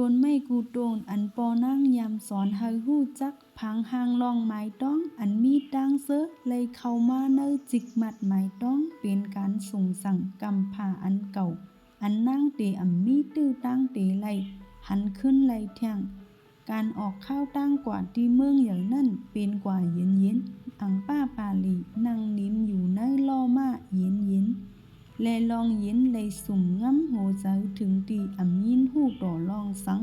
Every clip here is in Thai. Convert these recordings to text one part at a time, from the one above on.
ตนไม่กูโตนอันปอนั่งยำสอนเฮาฮู้จักพังหางลองไม้ต้องอันมีดังเซอเลยเข้ามาเนอจิกมัดไม้ต้องเป็นการส่งสั่งกำผ่าอันเก่าอันนั่งเตมีตื้อตั้งเตไลหันขึ้นไลแทงการออกข้าวตั้งกว่าที่เมืองอย่างนั่นเป็นกว่าเย็นอังป้าปาลีนั่งนิ่มอยู่ในล่อมาเย็นและลองเย็นเลยสุ่มง้ำโหใจถึงตียินหู้ต่อลองสัง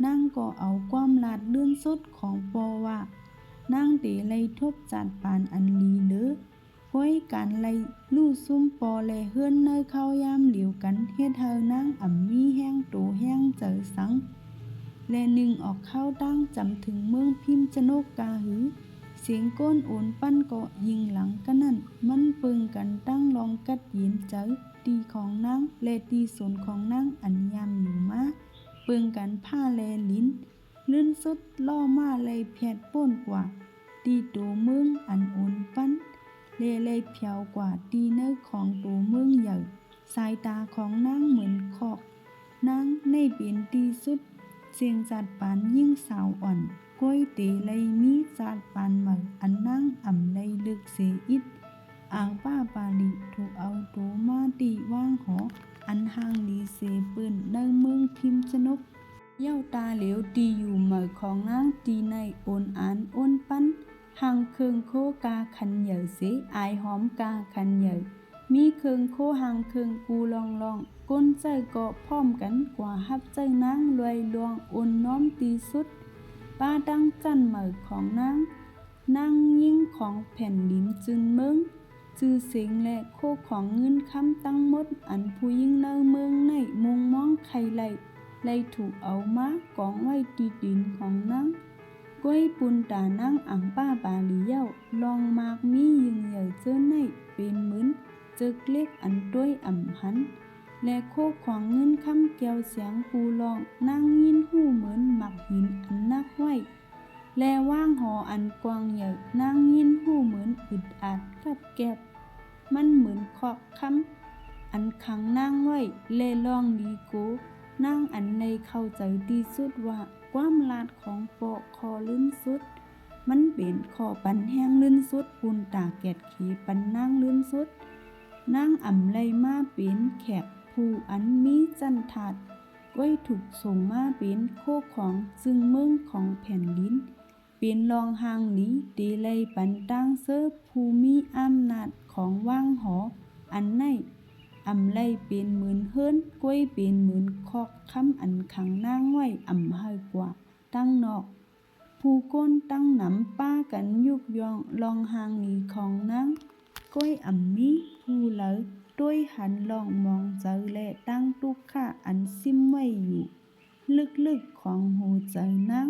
นั่งก็เอาความลาดเลื่อนสุดของปอว่านั่งเตเลยทบจัดปานอันลีเด้อห้อยการไล่ลู่ซุ่มปอแลเฮือนเนยเข้ายามเหลียวกันเฮ็ดเฮานั่งมีแห้งโตแห้งเจอสังและหนึ่งออกเข้าตั้งจำถึงเมืองพิมพ์ชนกกาหือเสียงก้นโอนปั้นเกาะยิงหลังกันนั่นมันปึงกันตั้งลองกัดยินเจอตีของนางและตีสนของนางอันยำอยู่มาปึงกันผ้าแลลิ้นลื่นสุดล่อมาเลยแผดป้นกว่าตีตัวเมืองอันโอนปั้นเลยเพียวกว่าตีเนื้อของตัวเมืองใหญ่สายตาของนางเหมือนขอกนางในเป็นตีสุดเสียงจัดปานยิ่งสาวอ่อนก้อยเตเลยมีจัดปานเหมืออันนั่งเลยลึกเสียอิดอ่างป้าปาลีถูกเอาตัวมาตีว่างหออันห่างลีเสปืนในเมืองพิมพ์ชนกเย้าตาเหลียวตีอยู่เหมือของนางตีในโอนอานโอนปั้นห่างเคืองโคกาคันเหยอเสอายหอมกาคันเหยอมีเคืองโคห่างเคืองกูลองก้นใจเกาะพร้อมกันกว่าฮับใจนางรวยลวงโอนน้อมตีสุดป้าดังจันเหมือของนางยิ่งของแผ่นดินจึนเมืองจื้อเสียงและโคของเงินคำตั้งหมดอันผู้ยิ่งเนเมืองในมุงมองไข่ไล่ถูกเอามากองไว้ตีดินของนางก้อยปุนตานางอ่างป้าปาลีเย้าลองมากมียิงใหญ่เจอในเป็นเหมือนเจกเล็กอันด้วยหันและโคของเงินคำเกี่ยวเสียงปูลองนางยินหูเหมือนหมักหินอันนักไว้และว่างหออันกว้างใหญ่นางยินหูเหมือนอึดอัดกับแก็บมันเหมือนขอกคำอันขังนางไว้เลลองดีโกนางอันในเข้าใจดีสุดว่าความลาดของปอคอลื่นสุดมันเป็นคอปันแห้งลื่นสุดปุนตาแกดขีปันนางลื่นสุดนางเลยมาเป็นแขกผู้อันมีจันทัดไว้ถูกส่งมาเป็นโคของซึ่งเมืองของแผ่นดินเป็นรองหางหลีเตเลยปันตั้งเสื้อภูมิอำนาจของว่างหออันในเลยเป็นหมื่นเฮิรนก้วยเป็นหมื่นคอกคำอันขังนางไว้เฮากว่าตั้งนอกผู้ก้นตั้งหนำป้ากันยุกยองลองหางหลีของนางก้วยมีผู้เหลอด้วยหันลองมองเจอและตั้งตุกข่าอันซิมไว้อยู่ลึกๆของหูใจนาง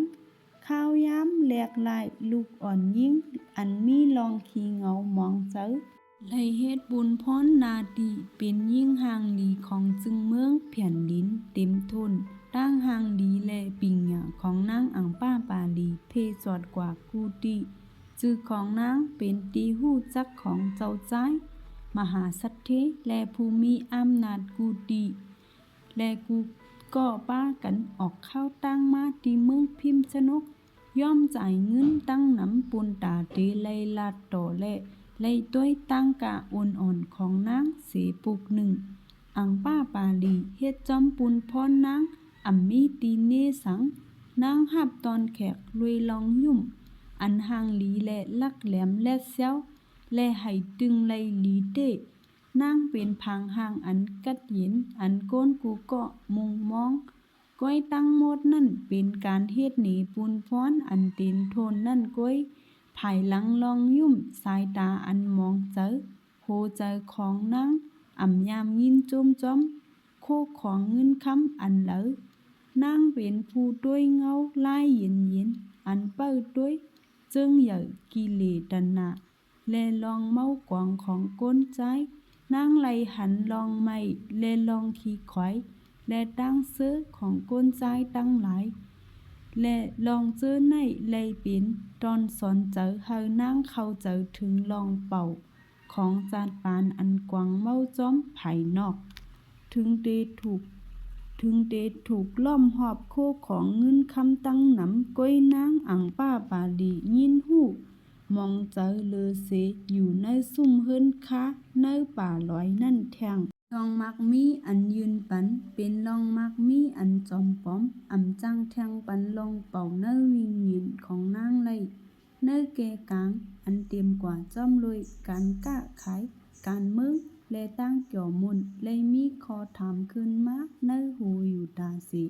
ข้าวย้ำแหลกลายลูกอ่อนยิ่งอันมีลองขี้เงามองเจอเลยเฮ็ดบุญพรนาดีเป็นยิ่งห่างดีของจึงเมืองแผ่นดินเต็มทนตั้งห่างดีและปิงหยาของนางอ่างป้าปาลีเพสอดกว่ากูตีจือของนางเป็นตีหู้จักของเจ้าใจมหาสัตเทและภูมิอำนาจกูตีและกูก็ป้ากันออกเข้าตั้งมาที่เมืองพิมพ์ชนกย่อมจ่ายเงินตั้งน้ำปุนตาเตเลยลาดต่อและเลยด้วยตั้งกะอ่อนๆของนางเสปุกหนึ่งอังป้าปาลีเฮ็ดจอมปุนพรนางมีตีเนสังนางหับตอนแขกรวยลองยุ่มอันห่างหลีและลักแหลมและเซียวและให้ตึงไลหลีเตนางเป็นพังห่างอันกัดเย็นอันโกนกูก็มุงมองก้อยตั้งหมดนั่นเป็นการเฮ็ดหนีปุนพรอันเต็นโทนนั่นก้อยภายหลังลองยุ่มสายตาอันมองเจอโหเจอของนางยามยินจมจอมโคของเงินคำอันเหลอนางเป็นผู้ด้วยเงาลายเย็นอันเปิดด้วยจึงใหญ่กิเลสนาและลองเมากวางของก้นใจนางไหลหันลองไม่และลองขี้ขอยและตั้งเสื้อของก้นใจตั้งหลายและลองเจอในเลยเป็นตอนสอนเจอเฮานั่งเข้าเจอถึงลองเป่าของจานปานอันกวางเมาจ้อมภายนอกถึงเดถูก ถึงเตถูกล้อมหอบโคของเงินคำตั้งหนำก้อยนางอังป้าปาลียินหูมองเจอเลอเสอยู่ในซุ่มเฮิรนค้าในป่าลอยนั่นแทงลองมักมีอันยืนปันเป็นลองมักมีอันจอมป้อมอำจังแทงปันลองเป่าเนื้อวิงเงียนของนางไลเนื้อแกกลางอันเตรียมกว่าจ้อมลอยการก้าขายการเมืองและตั้งเกี่ยวมุนเลยมีคอถามขึ้นมาในหูอยู่ตาสิ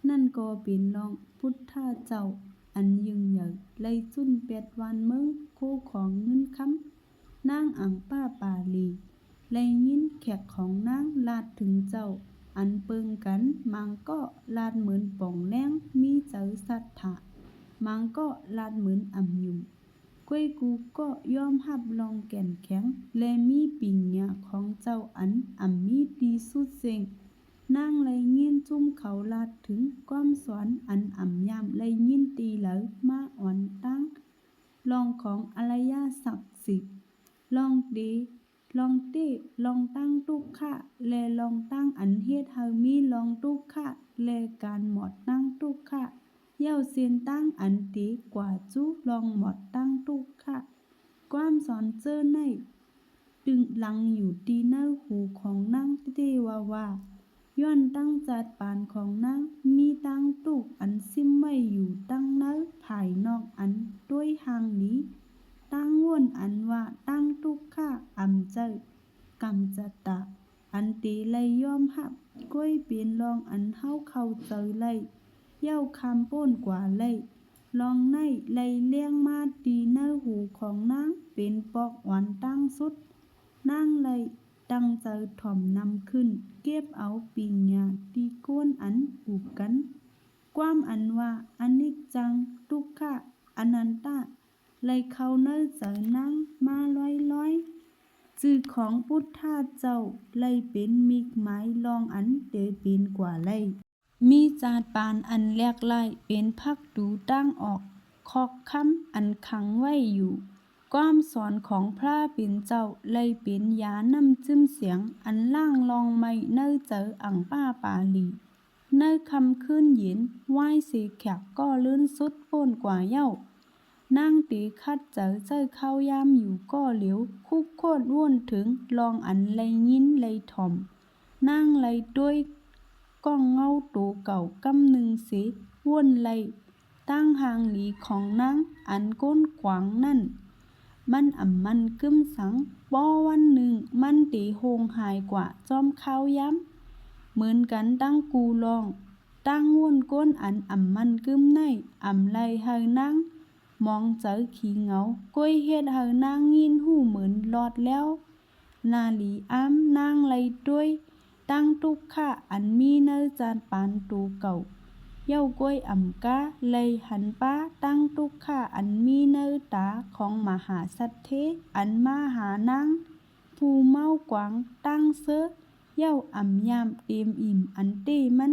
นั่นก็เป็นรองพุทธเจ้าอันยึงใหญ่เลยจุนเป็ดวันเมืองโคของเงินคำนางอังป้าปาลีเลยยินแขกของนางลาดถึงเจ้าอันเปิงกันมังก็ลาดเหมือนป่องแรงมีเจ้าสัทธะมังก็ลาดเหมือนอ่ำยุ่มก้วยกูก็ยอมหับลองแก่นแข็งและมีปิญญาของเจ้าอันมีดีสุดเสียงนางเลยยินจุ่มเขาลาดถึงความสอนอันยามเลยยินตีเหลอมาอ่อนตั้งลองของอารยาศักดิ์สิทธิ์ลองดีลองเต้ลองตั้งทุกขะและลองตั้งอันเฮ็ดเฮามีลองทุกขะและการหมดตั้งทุกขะเย้าเซียนตั้งอันตีกว่าจู้ลองหมดตั้งทุกขะความสอนเจอในดึงหลังอยู่ดีเนื้อหูของนางเตว่าย้อนตั้งจัดปานของนางมีตั้งตุกอันซิมไม่อยู่ตั้งเนื้อภายนอกอันด้วยหางนี้ตั้งวนอันว่าตั้งทุกข้าเจอกำจัดตะอันตีเลยยอมหับก้อยเป็นลองอันเฮาเข้าเจอเลยเย้าคำป้นกว่าเลยลองในเลยเลี้ยงมาดีเนื้อหูของนางเป็นปอกหวานตั้งสุดนางเลยตั้งใจถ่อมนำขึ้นเก็บเอาปิญญาตีก้นอันอุกกันความอันว่าอนิจจังทุกขะอนันตะเลยเข้าเนื้อใจนางมาลอยจื่อของพุทธาเจ้าเลยเป็นมิกหมายลองอันเตเป็นกว่าเลยมีจาดปานอันแลกไล่เป็นพักดูตั้งออกคอกค้ำอันขังไว้อยู่ความสอนของพระเป็นเจ้าเลยเป็นยาน้ำจิ้มเสียงอันล่างลองไม่เนื้อเจออังป้าปาลีเนื้อคำขึ้นเย็นไหว้เสแขกก็ลื่นสุดป้นกว่าเย้านางตีคัดเจอเจ้าเข้ายามอยู่ก็เหลียวคุกโคตรว่นถึงลองอันเลยยินเลยถ่อมนางเลยด้วยก้องเงาตัวเก่ากำหนึ่งเสว่นเลยตั้งหางหลีของนางอันก้นขวางนั่นมันมันกึ้มสังป้อวันหนึ่งมันตีโหงหายกว่าจอมข้าวย้ำเหมือนกันตั้งกูลองตั้งว่นก้นอันมันกึ้มในไลเฮานางมองเจอขี้เหงาก้อยเฮ็ดเฮานางยินหูเหมือนหลอดแล้วนาลีนางไลด้วยตั้งทุกข้าอันมีเนื้อจานปานตูเก่าเย้าก้อยกาเลยหันป้าตั้งทุกข้าอันมีเนื้อตาของมหาสัตเทอันมาหานางผู้เมากวางตั้งเสือเย้ายามเต็มอิ่มอันเต้มัน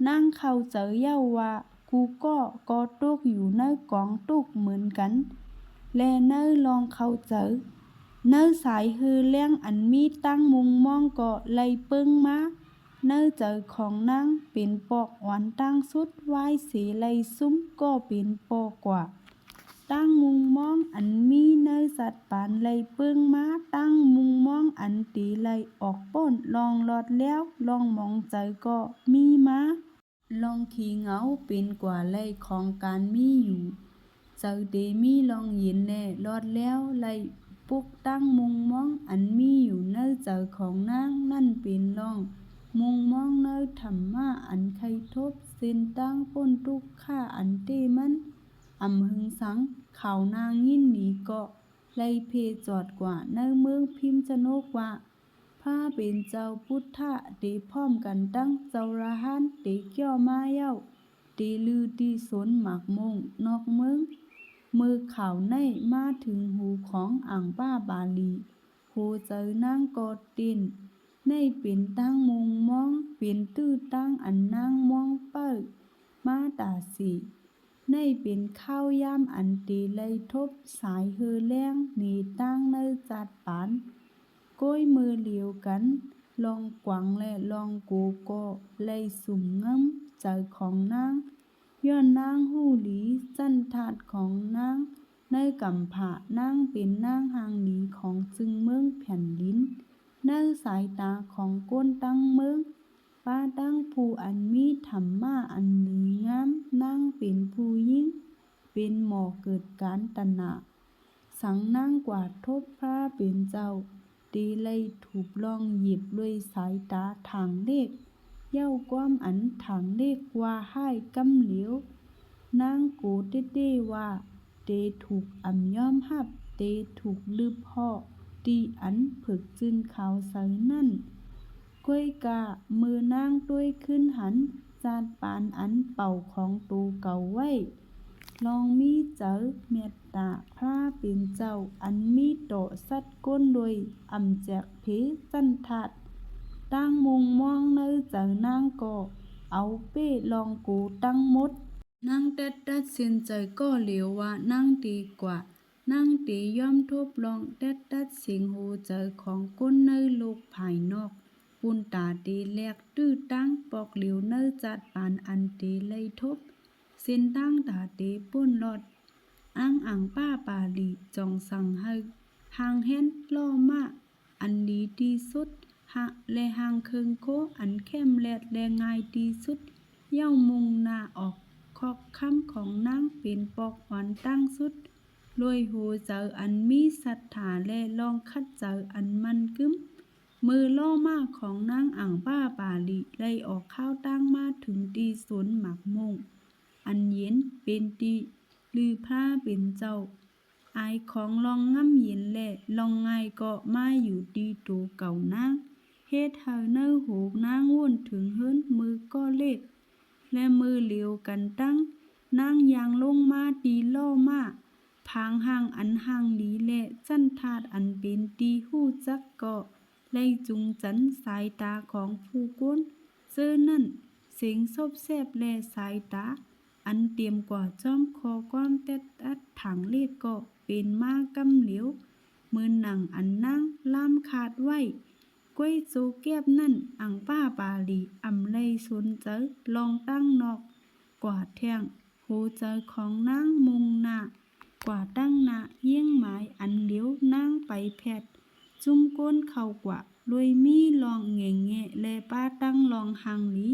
นางเข้าเจอเย้าว่ากูก็ตุกอยู่เนื้อกองตุกเหมือนกันและเนื้อลองเข้าเจอเนื้อสายฮือเลี้ยงอันมีตั้งมุงมองก็เลยเปิ้งมาเนื้อเจอของนางเป็นปอกหวานตั้งสุดไว้เสียเลยซุ้มก็เป็นปอกกว่าตั้งมุงมองอันมีเนื้อสัตว์ปานเลยเปิ้งมาตั้งมุงมองอันตีเลยออกป้นลองหลอดแล้วลองมองใจก็มีมาลองขี้เหงาเป็นกว่าเลยของการมีอยู่เจอเดมีลองเย็นแน่รอดแล้วเลยปุกตั้งมุงมองอันมีอยู่เนื้อเจอของนางนั่นเป็นลองมุงมองเนื้อธรรมะอันใครทบเส้นตั้งป้นทุกข้าอันเต้มันหึงสังข่าวนางยินหนีก็เลยเพจอดกว่าเนื้อเมืองพิมพ์ชนกว่าพระเป็นเจ้าพุทธะเตพร้อมกันตั้งเจ้าระหันเตเกี่ยวมาเย้าเตลือตีสนหมากมงนอกเมืองมือข่าวในมาถึงหูของอ่างป้าบาลีโหเจอนางกอดตินในเป็นตั้งมุงมองเป็นตื้อตั้งอันนางมองเปิ้มาตาสีในเป็นข้าวยามอันตีเลยทบสายเฮอแรงหนีตั้งในจัดปานก้อยมือเหลียวกัน ลองกวางและลองโกก็เลยสุ่มงำใจของนางย้อนนางหู้หลีจันทาดของนางในกำผานางเป็นนางหางหลีของจึงเมืองแผ่นดินในสายตาของก้นตั้งเมืองป้าตั้งผู้อันมีธรรมาอันดีงามนางเป็นผู้ยิ่งเป็นหมอเกิดการตนะสังนางกว่าทบพระเป็นเจ้าตีเลยถูกลองหยิบด้วยสายตาทางเล็กเย้าความอันทางเล็กว่าให้กำเหลียวนางโกเต้ว่าเตถูกอำย่อมหับเตถูกลืบห่อตีอันผึกจึนขาวใสนั่นก้อยกะมือนางด้วยขึ้นหันจาดปานอันเป่าของตูเก่าไว้ลองมีเจอเมตตาพระเป็นเจ้าอันมีโตสัดก้นโดยอำแจกเพจันทัดตั้งมุงมองเนอเจอนางก็เอาเป้ลองกูตั้งมดนางแตดดัดเส้นใจก็เหลียวว่านางดีกว่านางตีย่อมทบลองแตดดัดเสียงโหใจของก้นเนอโลกภายนอกปุนตาตีแลกตื้อตั้งปอกเหลียวเนอจัดปานอันตีเลยทบเส้นตั้งตาตีป้นหลอดอ้างอ่างป้าปาลีจองสั่งให้หางเห็นล่อมาอันดีที่สุดหะและหางเคิงโคอันเข้มแลดและง่ายที่สุดเย้ามุงหน้าออกคอกค้ำของนางเป็นปอกหวานตั้งสุดรวยโหเจออันมีศรัทธาและลองคัดเจออันมันกึ้มมือล่อมาของนางอ่างป้าปาลีเลยออกข้าวตั้งมาถึงตีสนหมักมงอันเย็นเป็นตีลือผ้าเป็นเจ้าอายของลองง่ำเย็นและลองง่ายก็มาอยู่ดีตูเก่านางเฮ็ดเฮาเนอโหกนางวุ่นถึงเฮิรนมือก็เล็กและมือเหลียวกันตั้งนางยางลงมาตีล่อมาพางห่างอันห่างหลีและจันทาดอันเป็นตีหู้จักก็ไล่จุงจันสายตาของผู้ก้นเจอนั่นเสียงซบแซบและสายตาอันเตรียมกว่าจ้อมคอความแตดอัดถังเลขก็เป็นมากำเหลียวมือหนังอันนั่งล่ามขาดไว้ก้วยโจแก็บนั่นอังป้าปาลีอำไลสนเจอลองตั้งนอกกว่าแท่งโหเจอของนางมุงหน้ากว่าตั้งหน้าเยี่ยงหมายอันเหลียวนางไปแพทย์จุ่มก้นเข้ากว่าลวยมีลองแง่และป้าตั้งลองหางหลี